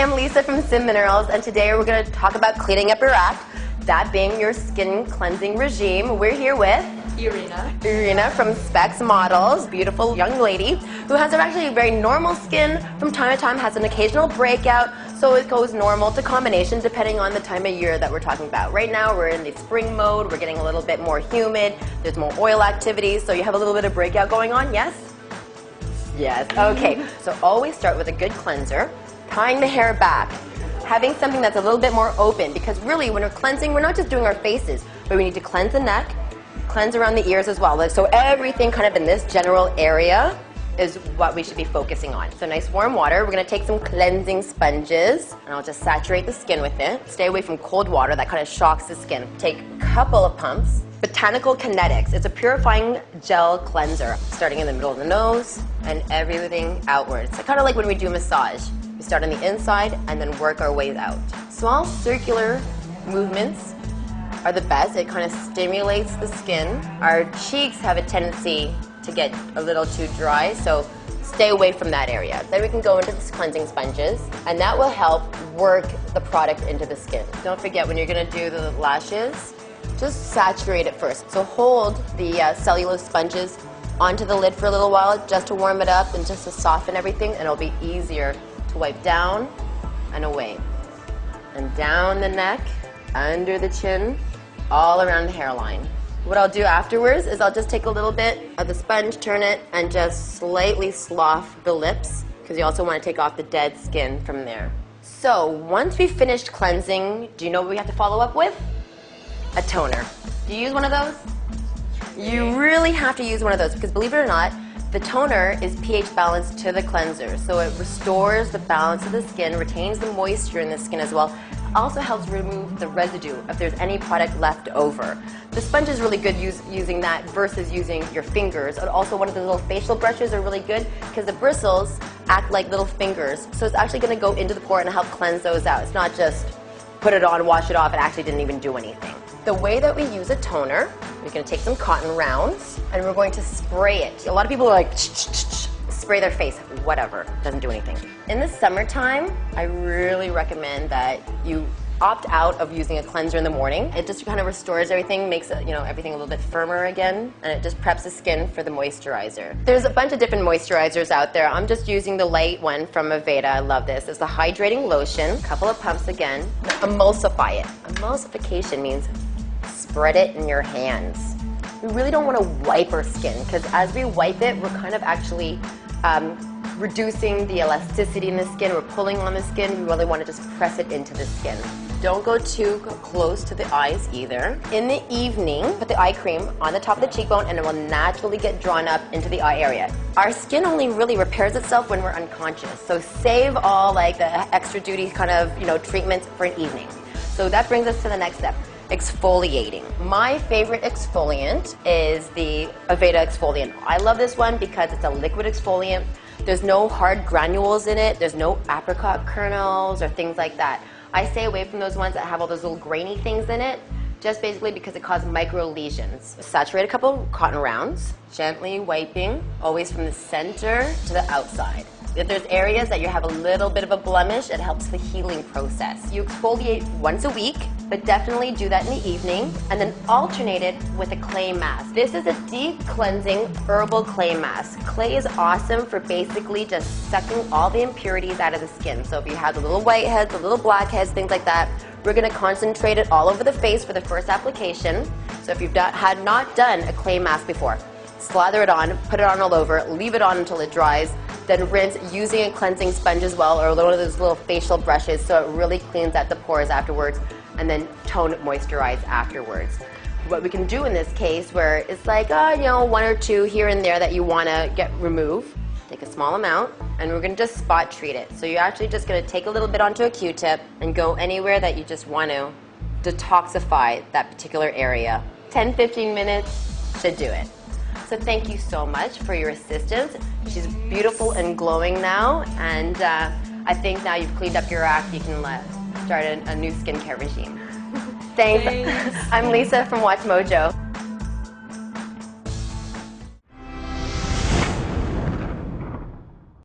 I'm Lisa from Sim Minerals, and today we're going to talk about cleaning up your act, that being your skin cleansing regime. We're here with Irina from Specs Models, beautiful young lady who has actually a very normal skin. From time to time has an occasional breakout, so it goes normal to combination depending on the time of year that we're talking about. Right now we're in the spring mode, we're getting a little bit more humid, there's more oil activity, so you have a little bit of breakout going on, yes? Yes, okay. So always start with a good cleanser, tying the hair back, having something that's a little bit more open, because really when we're cleansing, we're not just doing our faces, but we need to cleanse the neck, cleanse around the ears as well. So everything kind of in this general area is what we should be focusing on. So nice warm water. We're going to take some cleansing sponges, and I'll just saturate the skin with it. Stay away from cold water, that kind of shocks the skin. Take a couple of pumps. Botanical Kinetics. It's a purifying gel cleanser, starting in the middle of the nose and everything outwards. It's kind of like when we do a massage. We start on the inside and then work our way out. Small circular movements are the best. It kind of stimulates the skin. Our cheeks have a tendency to get a little too dry, so stay away from that area. Then we can go into the cleansing sponges, and that will help work the product into the skin. Don't forget, when you're going to do the lashes, just saturate it first. So hold the cellulose sponges onto the lid for a little while just to warm it up and just to soften everything, and it'll be easier to wipe down and away. And down the neck, under the chin, all around the hairline. What I'll do afterwards is I'll just take a little bit of the sponge, turn it, and just slightly slough the lips, because you also want to take off the dead skin from there. So once we've finished cleansing, do you know what we have to follow up with? A toner. Do you use one of those? You really have to use one of those, because believe it or not, the toner is pH balanced to the cleanser. So it restores the balance of the skin, retains the moisture in the skin as well. Also helps remove the residue if there's any product left over. The sponge is really good using that versus using your fingers. And also one of the little facial brushes are really good because the bristles act like little fingers. So it's actually going to go into the pore and help cleanse those out. It's not just put it on, wash it off, and actually didn't even do anything. The way that we use a toner, we're going to take some cotton rounds and we're going to spray it. A lot of people are like, spray their face, whatever, doesn't do anything. In the summertime, I really recommend that you opt out of using a cleanser in the morning. It just kind of restores everything, makes it, everything a little bit firmer again, and it just preps the skin for the moisturizer. There's a bunch of different moisturizers out there. I'm just using the light one from Aveda. I love this. It's the hydrating lotion. A couple of pumps again. Emulsify it. Emulsification means spread it in your hands. We really don't want to wipe our skin, because as we wipe it, we're kind of actually reducing the elasticity in the skin. We're pulling on the skin. We really want to just press it into the skin. Don't go too close to the eyes either. In the evening, put the eye cream on the top of the cheekbone and it will naturally get drawn up into the eye area. Our skin only really repairs itself when we're unconscious. So save all like the extra duty kind of treatments for an evening. So that brings us to the next step. Exfoliating. My favorite exfoliant is the Aveda exfoliant. I love this one because it's a liquid exfoliant. There's no hard granules in it. There's no apricot kernels or things like that. I stay away from those ones that have all those little grainy things in it, just basically because it causes micro lesions. Saturate a couple cotton rounds, gently wiping, always from the center to the outside. If there's areas that you have a little bit of a blemish, it helps the healing process. You exfoliate once a week, but definitely do that in the evening, and then alternate it with a clay mask. This is a deep cleansing herbal clay mask. Clay is awesome for basically just sucking all the impurities out of the skin. So if you have the little whiteheads, the little blackheads, things like that, we're going to concentrate it all over the face for the first application. So if you've had not done a clay mask before, slather it on, put it on all over, leave it on until it dries, then rinse using a cleansing sponge as well, or one of those little facial brushes, so it really cleans out the pores afterwards, and then tone moisturize afterwards. What we can do in this case, where it's like, one or two here and there that you want to get removed, take a small amount, and we're going to just spot treat it. So you're actually just going to take a little bit onto a Q-tip and go anywhere that you just want to detoxify that particular area. 10-15 minutes should do it. So thank you so much for your assistance. She's beautiful and glowing now, and I think now you've cleaned up your act, you can start a new skincare regime. Thanks. I'm Lisa from Watch Mojo.